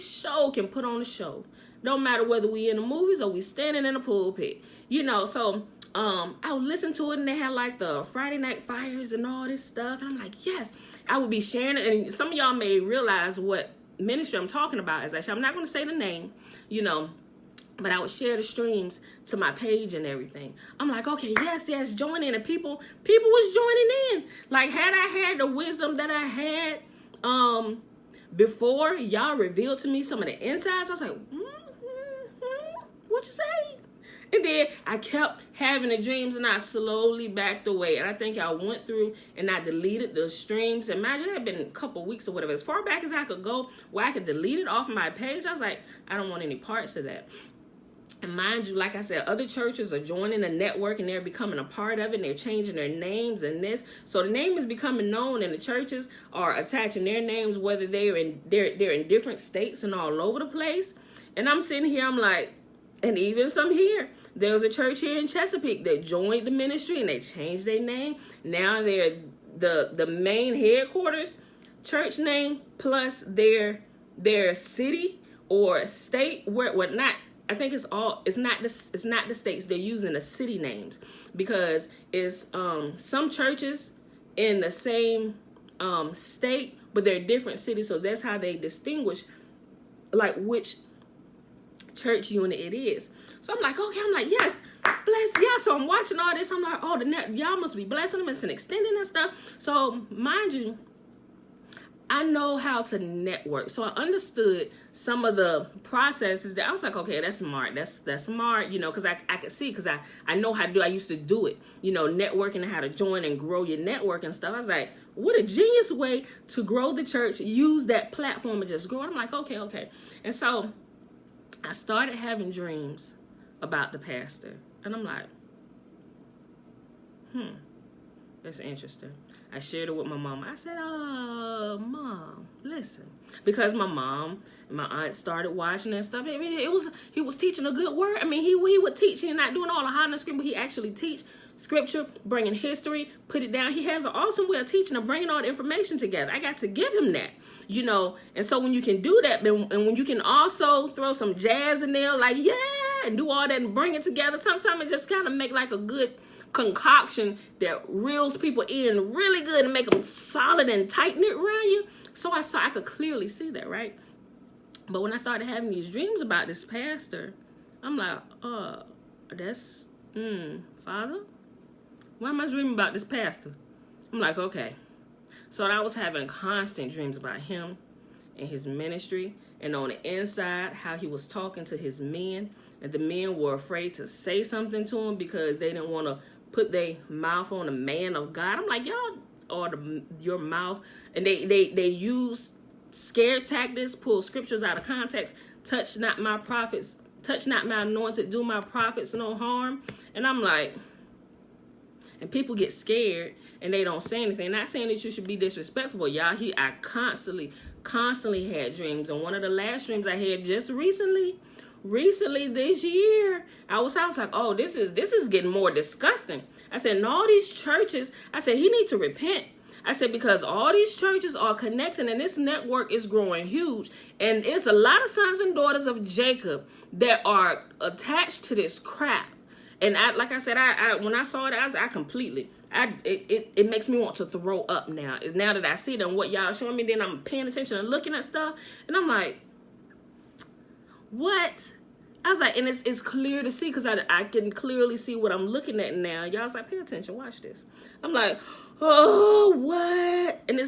can put on a show. Don't matter whether we in the movies or we standing in the pulpit. So I would listen to it, and they had like the Friday Night Fires and all this stuff. And I'm like, yes, I would be sharing it. And some of y'all may realize what ministry I'm talking about is actually, I'm not going to say the name, but I would share the streams to my page and everything. I'm like, okay, yes, join in. And people was joining in. Like, had I had the wisdom that I had before y'all revealed to me some of the insides, I was like, what you say? And then I kept having the dreams, and I slowly backed away. And I think I went through and I deleted the streams. And imagine it had been a couple weeks or whatever, as far back as I could go, where I could delete it off my page. I was like, I don't want any parts of that. And mind you, like I said, other churches are joining the network, and they're becoming a part of it, and they're changing their names and this. So the name is becoming known, and the churches are attaching their names, whether they're in different states and all over the place. And I'm sitting here, I'm like, and even some here. There was a church here in Chesapeake that joined the ministry, and they changed their name. Now they're the main headquarters church name plus their city or state, where not. I think it's not the states. They're using the city names, because it's some churches in the same state, but they're different cities. So that's how they distinguish like which church unit it is. So I'm like, okay, yes, bless y'all. So I'm watching all this. I'm like, oh, y'all must be blessing them. It's an extending and stuff. So mind you, I know how to network. So I understood some of the processes that I was like, okay, that's smart. That's smart, because I could see, because I know how to do. I used to do it, networking and how to join and grow your network and stuff. I was like, what a genius way to grow the church. Use that platform and just grow. I'm like, okay. And so I started having dreams about the pastor. And I'm like, that's interesting. I shared it with my mom. I said, oh, Mom, listen. Because my mom and my aunt started watching and stuff. He was teaching a good word. He would teach. He's not doing all the hot and scream, but he actually teach scripture, bringing history, put it down. He has an awesome way of teaching and bringing all the information together. I got to give him that, And so when you can do that, and when you can also throw some jazz in there, like, yeah, and do all that and bring it together, sometimes it just kind of make like a good concoction that reels people in really good and make them solid and tight knit around you. So I could clearly see that, right? But when I started having these dreams about this pastor, I'm like, Father, why am I dreaming about this pastor? I'm like, okay. So I was having constant dreams about him and his ministry, and on the inside, how he was talking to his men, and the men were afraid to say something to him because they didn't want to put their mouth on the man of God. I'm like, y'all, or your mouth, and they use scare tactics, pull scriptures out of context, touch not my prophets, touch not my anointed, do my prophets no harm. And I'm like, and people get scared and they don't say anything. Not saying that you should be disrespectful, but y'all, I constantly had dreams. And one of the last dreams I had just recently this year, I was like, oh, this is getting more disgusting. I said, in all these churches, I said, he needs to repent. I said, because all these churches are connecting and this network is growing huge. And it's a lot of sons and daughters of Jacob that are attached to this crap. And like I said, when I saw it, it makes me want to throw up now. Now that I see it and what y'all showing me, then I'm paying attention and looking at stuff. And I'm like, what? I was like, and it's clear to see because I can clearly see what I'm looking at now. Y'all was like, pay attention, watch this. I'm like, oh, what? And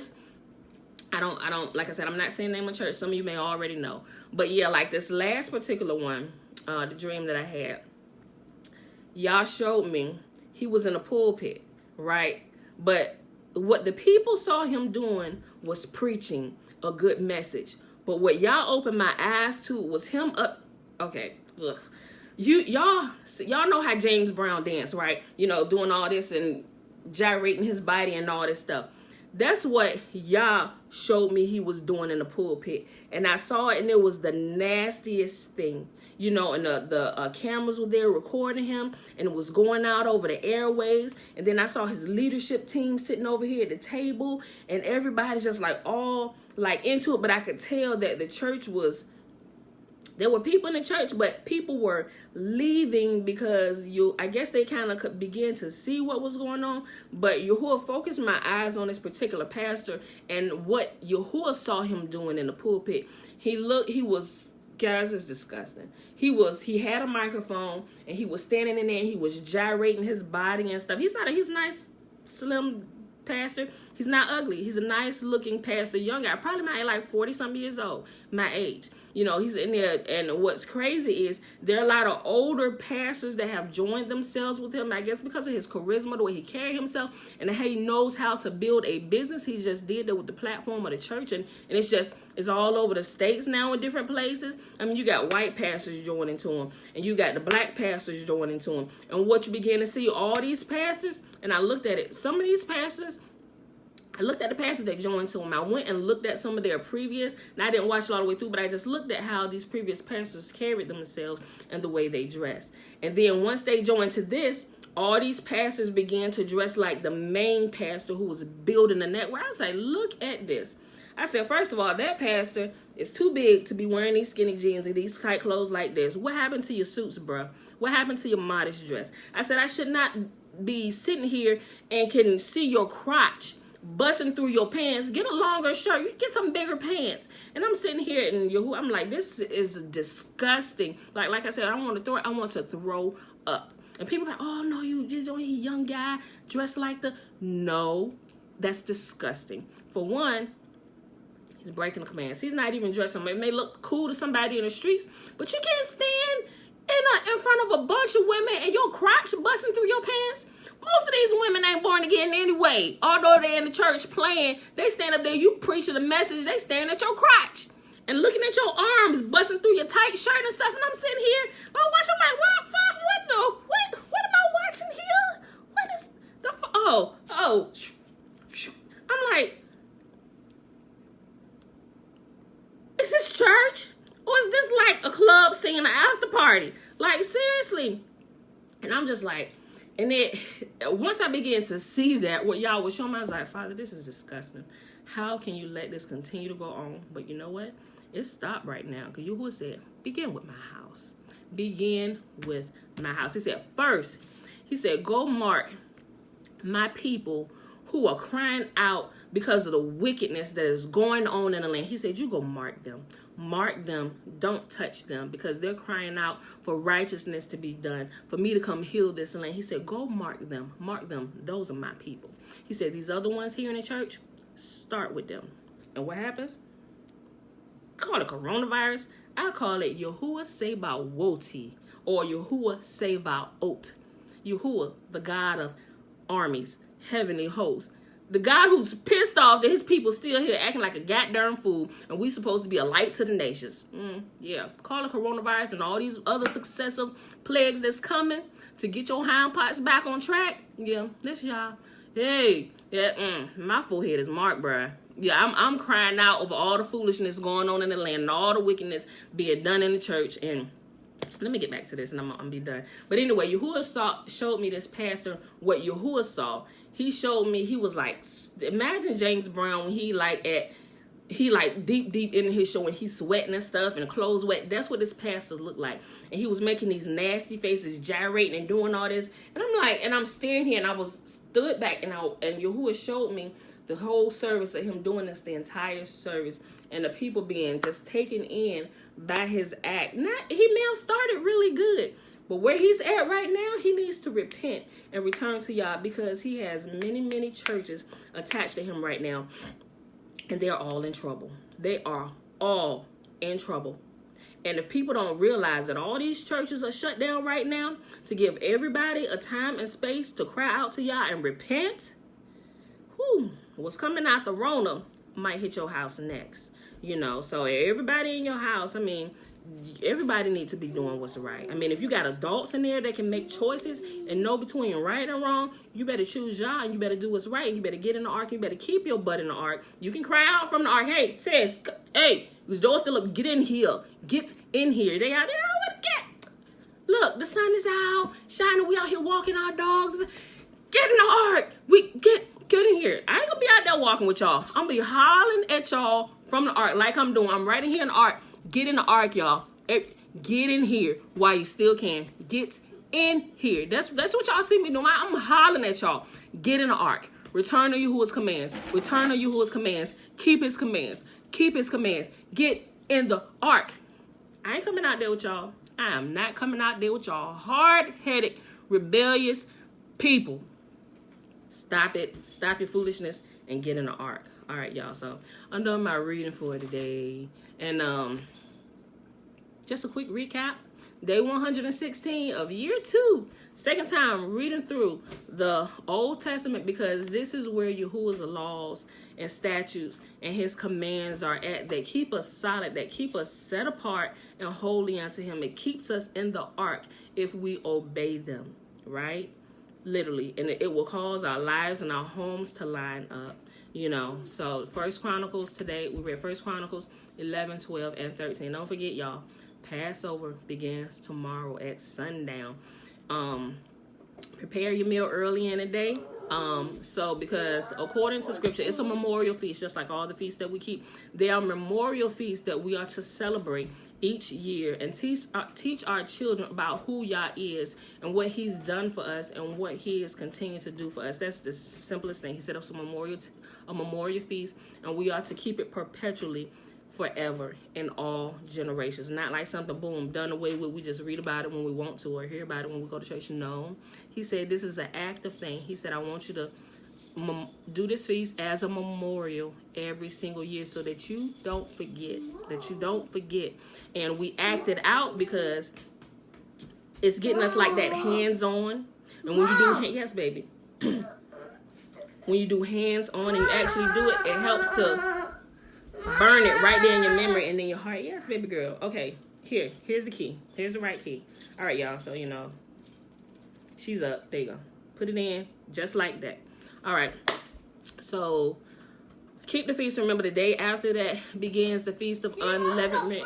I don't, like I said, I'm not saying name of church. Some of you may already know. But yeah, like this last particular one, the dream that I had, y'all showed me he was in a pulpit, right? But what the people saw him doing was preaching a good message. But what y'all opened my eyes to was him up. Okay, ugh. Y'all know how James Brown danced, right? You know, doing all this and gyrating his body and all this stuff. That's what y'all showed me he was doing in the pulpit. And I saw it and it was the nastiest thing. You know, and the cameras were there recording him and it was going out over the airwaves. And then I saw his leadership team sitting over here at the table and everybody's just like all like into it. But I could tell that the church there were people in the church, but people were leaving because I guess they kind of began to see what was going on. But Yahuwah focused my eyes on this particular pastor and what Yahuwah saw him doing in the pulpit. Guys, it's disgusting. He had a microphone and he was standing in there and he was gyrating his body and stuff. He's nice, slim pastor. He's not ugly. He's a nice looking pastor, young guy, probably like 40 some years old, my age. You know, he's in there. And what's crazy is there are a lot of older pastors that have joined themselves with him, I guess because of his charisma, the way he carried himself, and how he knows how to build a business. He just did that with the platform of the church. And it's all over the states now in different places. I mean, you got white pastors joining to him, and you got the black pastors joining to him. And what you begin to see, all these pastors, and I looked at it, some of these pastors, I looked at the pastors that joined to him. I went and looked at some of their previous, and I didn't watch it all the way through, but I just looked at how these previous pastors carried themselves and the way they dressed. And then once they joined to this, all these pastors began to dress like the main pastor who was building the network. I was like, look at this. I said, first of all, that pastor is too big to be wearing these skinny jeans and these tight clothes like this. What happened to your suits, bro? What happened to your modest dress? I said, I should not be sitting here and can see your crotch busting through your pants. Get a longer shirt. You get some bigger pants. And I'm sitting here and I'm like, this is disgusting. Like I said, I want to throw up. And people are like, oh no, you don't, he young guy dressed like no, that's disgusting. For one, he's breaking the commands. He's not even dressing. It may look cool to somebody in the streets, but you can't stand in front of a bunch of women and your crotch busting through your pants. Most of these women ain't born again anyway. Although they're in the church playing, they stand up there, you preaching the message, they staring at your crotch and looking at your arms busting through your tight shirt and stuff. And I'm sitting here, I'm watching like, what am I watching here? What is the, I'm like, is this church? Or is this like a club singing an after party? Like, seriously. And I'm just like, and once I began to see that, what y'all was showing me, I was like, Father, this is disgusting. How can you let this continue to go on? But you know what? It stopped right now. Because Yahuwah said, begin with my house. Begin with my house. He said, first, he said, go mark my people who are crying out because of the wickedness that is going on in the land. He said, you go mark them. mark them, don't touch them, because they're crying out for righteousness to be done, for me to come heal this land. He said, go mark them, those are my people. He said, these other ones here in the church, start with them. And what happens? Call it coronavirus. I call it Yahuwah Sabaoth, or Yahuwah Sabaoth. Yahuwah, the God of armies, heavenly hosts. The God who's pissed off that his people still here acting like a goddamn fool, and we supposed to be a light to the nations. Yeah, call it coronavirus and all these other successive plagues that's coming to get your hind parts back on track. Yeah, that's y'all. Hey, yeah, my forehead is marked, bruh. Yeah, I'm crying out over all the foolishness going on in the land and all the wickedness being done in the church. And let me get back to this and I'm gonna be done. But anyway, Yahuwah showed me, this pastor, what Yahuwah saw. He showed me, he was like, imagine James Brown when he like deep in his show and he's sweating and stuff and the clothes wet. That's what this pastor looked like. And he was making these nasty faces, gyrating and doing all this. And I'm like, and I'm staring here, and I was stood back, and Yahuwah showed me the whole service of him doing this, the entire service, and the people being just taken in by his act. He may have started really good, but where he's at right now, he needs to repent and return to Yah, because he has many, many churches attached to him right now, and they're all in trouble. They are all in trouble. And if people don't realize that all these churches are shut down right now to give everybody a time and space to cry out to Yah and repent, what's coming out the Rona might hit your house next. So everybody in your house, everybody needs to be doing what's right. If you got adults in there that can make choices and know between right and wrong, you better choose Yah, and you better do what's right, and you better get in the ark, you better keep your butt in the ark. You can cry out from the ark, hey, Tess, hey, the door's still up, get in here. Get in here. They out there, look, the sun is out, shining, we out here walking our dogs. Get in the ark. Get in here. I ain't gonna be out there walking with y'all. I'm gonna be hollering at y'all from the ark like I'm doing. I'm right in here in the ark. Get in the ark, y'all. Get in here while you still can. Get in here. That's what y'all see me doing. I'm hollering at y'all. Get in the ark. Return to Yahuwah's commands. Return to Yahuwah's commands. Keep his commands. Keep his commands. Get in the ark. I ain't coming out there with y'all. I am not coming out there with y'all hard-headed, rebellious people. Stop it. Stop your foolishness and get in the ark. All right, y'all. So I'm done my reading for today. And just a quick recap. Day 116 of year 2. Second time reading through the Old Testament, because this is where Yahuwah's laws and statutes and his commands are at, that keep us solid, that keep us set apart and holy unto him. It keeps us in the ark if we obey them, right? Literally. And it will cause our lives and our homes to line up, So First Chronicles today, we read First Chronicles 11, 12, and 13. Don't forget, y'all, Passover begins tomorrow at sundown. Prepare your meal early in the day. Because according to scripture, it's a memorial feast, just like all the feasts that we keep. They are memorial feasts that we are to celebrate each year and teach our children about who Yah is and what he's done for us and what he is continuing to do for us. That's the simplest thing. He said it's a memorial feast, and we are to keep it perpetually, forever, in all generations. Not like something, boom, done away with. We just read about it when we want to or hear about it when we go to church. No. He said this is an active thing. He said, I want you to do this feast as a memorial every single year so that you don't forget. And we act it out because it's getting us like that hands-on. And when you do, yes, baby. When you do hands-on and you actually do it, it helps to burn it right there in your memory and in your heart. Yes, baby girl. Okay, here's the key. Here's the right key. All right, y'all. So, she's up. There you go. Put it in just like that. All right. So, keep the feast. Remember, the day after that begins the Feast of Unleavened Bread.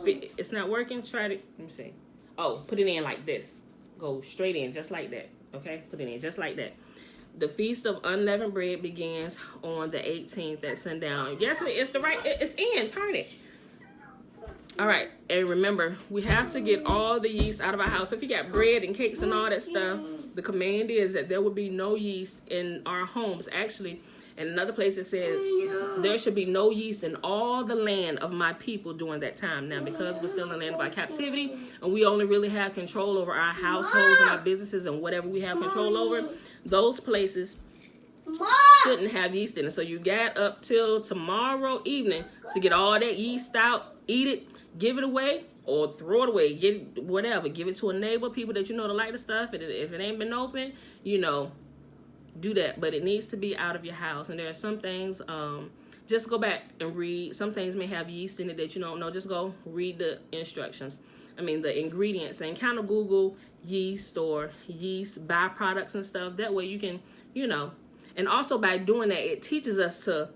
If it's not working, try to, let me see. Oh, put it in like this. Go straight in, just like that. Okay? Put it in just like that. The Feast of Unleavened Bread begins on the 18th at sundown. Guess what? It's the right, it's in. Turn it. All right. And remember, we have to get all the yeast out of our house. If you got bread and cakes and all that stuff, the command is that there will be no yeast in our homes. Actually, And another place it says, there should be no yeast in all the land of my people during that time. Now, because we're still in the land of our captivity, and we only really have control over our households and our businesses and whatever we have control over, those places shouldn't have yeast in it. So you got up till tomorrow evening to get all that yeast out, eat it, give it away, or throw it away. Get whatever. Give it to a neighbor, people that you know to like the stuff. If it ain't been open, do that. But it needs to be out of your house. And there are some things, just go back and read. Some things may have yeast in it that you don't know. Just go read the instructions. The ingredients, and kind of Google yeast or yeast byproducts and stuff. That way you can, and also by doing that, it teaches us to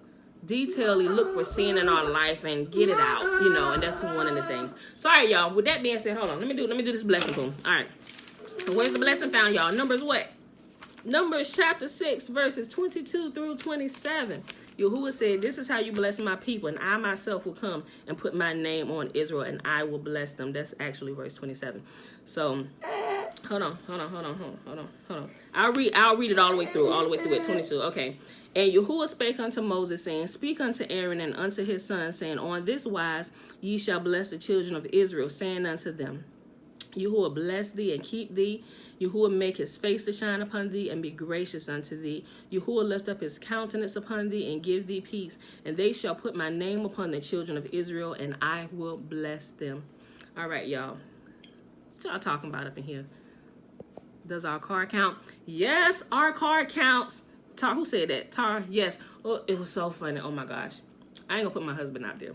detailedly look for sin in our life and get it out, and that's one of the things. Sorry, y'all. With that being said, hold on. Let me do this blessing poem. All right. So where's the blessing found, y'all? Numbers what? Numbers chapter 6, verses 22 through 27. Yahuwah said, this is how you bless my people, and I myself will come and put my name on Israel, and I will bless them. That's actually verse 27. So, hold on. I'll read it all the way through it, 22. Okay. And Yahuwah spake unto Moses, saying, speak unto Aaron and unto his sons, saying, on this wise ye shall bless the children of Israel, saying unto them, Yahuwah bless thee and keep thee. Yahuwah make his face to shine upon thee and be gracious unto thee. Yahuwah lift up his countenance upon thee and give thee peace. And they shall put my name upon the children of Israel, and I will bless them. All right, y'all. What y'all talking about up in here? Does our car count? Yes, our car counts. Tar, who said that? Tar, yes. Oh, it was so funny. Oh my gosh. I ain't gonna put my husband out there.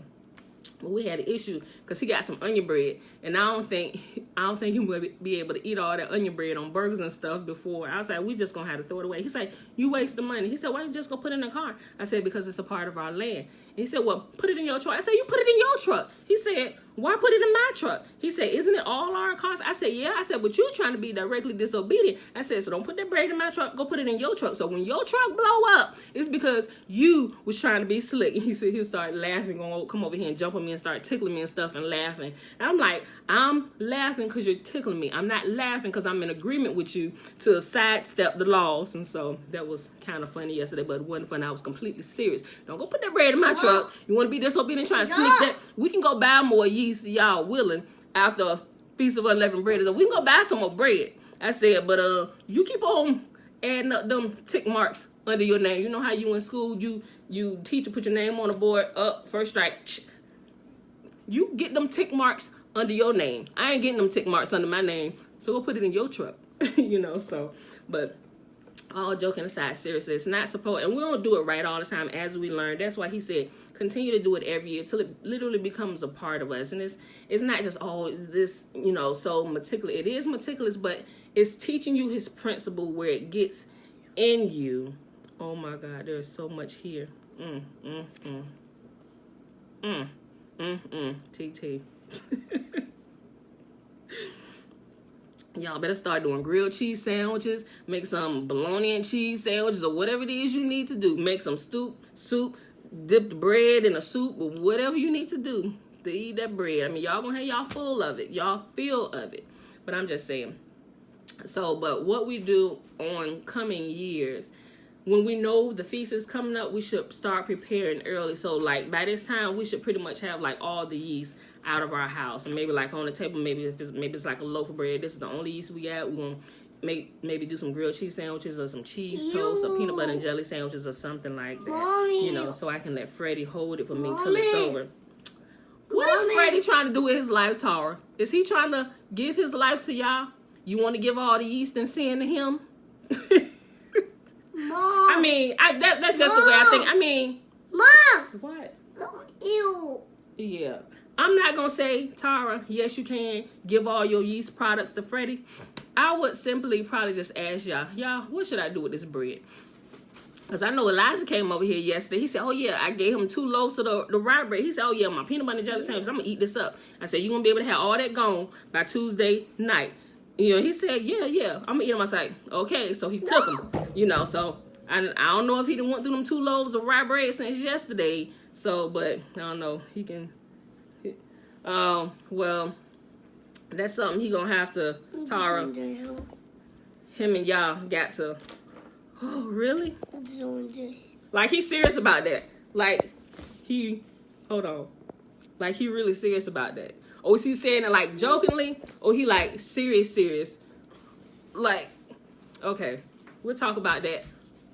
But we had an issue because he got some onion bread, and I don't think he would be able to eat all that onion bread on burgers and stuff before. I was like, we just gonna have to throw it away. He said, you waste the money. He said, why don't you just go put it in the car? I said, because it's a part of our land. And he said, well, put it in your truck. I said, you put it in your truck. He said, why put it in my truck? He said, isn't it all our cars? I said, yeah. I said, but you're trying to be directly disobedient. I said, so don't put that bread in my truck. Go put it in your truck. So when your truck blow up, it's because you was trying to be slick. And he said he'll start laughing, come over here and jump on me and start tickling me and stuff and laughing. And I'm like, I'm laughing because you're tickling me. I'm not laughing because I'm in agreement with you to sidestep the laws. And so that was kind of funny yesterday, but it wasn't funny. I was completely serious. Don't go put that bread in my truck. You want to be disobedient, trying to sneak that? We can go buy more yeast, y'all willing, after Feast of Unleavened Bread. So we can go buy some more bread. I said, but you keep on adding up them tick marks under your name. You know how you in school, you teacher put your name on the board, up, first strike. You get them tick marks under your name. I ain't getting them tick marks under my name. So go put it in your truck. But all joking aside, seriously, it's not supposed, and we don't do it right all the time as we learn. That's why he said, continue to do it every year till it literally becomes a part of us. And it's not just, this, so meticulous. It is meticulous, but it's teaching you his principle where it gets in you. Oh my God, there's so much here. TT. Y'all better start doing grilled cheese sandwiches, make some bologna and cheese sandwiches, or whatever it is you need to do. Make some soup, dip the bread in a soup, or whatever you need to do to eat that bread. I mean, y'all gonna have y'all full of it. Y'all feel of it. But I'm just saying. So, but what we do on coming years, when we know the feast is coming up, we should start preparing early. So, like, by this time, we should pretty much have, like, all the yeast out of our house. And maybe, like, on the table, maybe it's like a loaf of bread. This is the only yeast we got. We're going to maybe do some grilled cheese sandwiches or some cheese toast or peanut butter and jelly sandwiches or something like that. Mommy. So I can let Freddie hold it for me till it's over. What is Freddie trying to do with his life, Tara? Is he trying to give his life to y'all? You want to give all the yeast and sin to him? Mom. I mean, that's just Mom. The way I think. I mean, Mom. What? Ew. Yeah. I'm not going to say, Tara, yes, you can give all your yeast products to Freddie. I would simply probably just ask y'all, what should I do with this bread? Because I know Elijah came over here yesterday. He said, oh, yeah, I gave him 2 loaves of the rye bread. He said, oh, yeah, my peanut butter and jelly sandwich, I'm going to eat this up. I said, you're going to be able to have all that gone by Tuesday night. He said, yeah, I'm going to eat them. I was like, okay, so he took them, so I don't know if he done went through them 2 loaves of rye bread since yesterday. So, but I don't know. He can, well, that's something he going to have to, Tara, him and y'all got to, oh, really? Like, he's serious about that. Like, hold on. Like, he really serious about that. Or is he saying it, like, jokingly? Or he, like, serious? Like, okay. We'll talk about that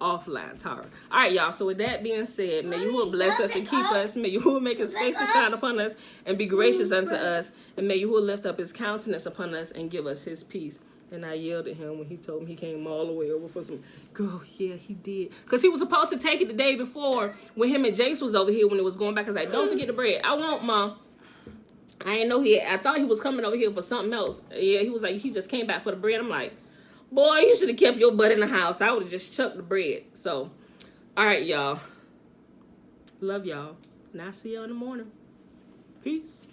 offline, Tara. All right, y'all. So with that being said, may you will bless us and keep us. May you will make his face to shine upon us and be gracious unto us. And may you will lift up his countenance upon us and give us his peace. And I yelled at him when he told me he came all the way over for some. Girl, yeah, he did. Because he was supposed to take it the day before when him and Jace was over here when it was going back. I was like, don't forget the bread. I won't, Mom. I didn't know I thought he was coming over here for something else. Yeah, he was like, he just came back for the bread. I'm like, boy, you should have kept your butt in the house. I would have just chucked the bread. So, all right, y'all. Love y'all. And I'll see y'all in the morning. Peace.